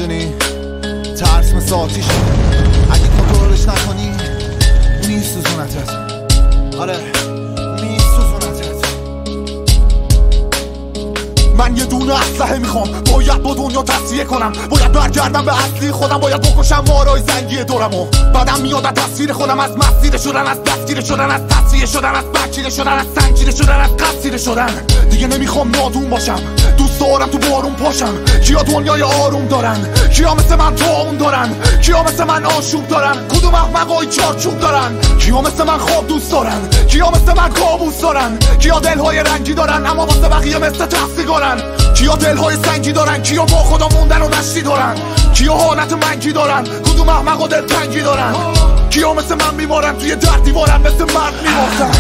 میدونی ترس مثل آتیش، اگه کنترلش نکنی میسوزونتت. آره میسوزونتت. من یه دونه اسلحه میخوام، باید با دنیا تصفیه کنم، باید برگردم به اصلی خودم، باید بکشم مارای زنگی دورمو. بعدم میاد از تصویر خودم، از مسیر شدن، از دستگیر شدن، از تصفیه شدن، از بکیره شدن، از سنگیره شدن، از قصیره شدن. دیگه نمیخوام نادون باشم، دوست دارم تو بارون پاشم. کیا دنیای آروم دارن؟ کیا مثل من طاعون دارن؟ کیا مثل من آشوب دارن؟ کدوم احمقای چارچوب دارن؟ کیا مثل من خواب دوست دارن؟ کیا مثل من کابوس دارن؟ کیا دلهای رنگی دارن اما واسه بقیه مثل تفسیگارن؟ کیا دلهای سنگی دارن؟ کیا با خدا موندن و نشتی دارن؟ کیا حالت منگی دارن؟ کدوم احمقا دلتنگی دارن؟ کیا مثل من میمارن توی در دیوارن مثل مرد میمارن؟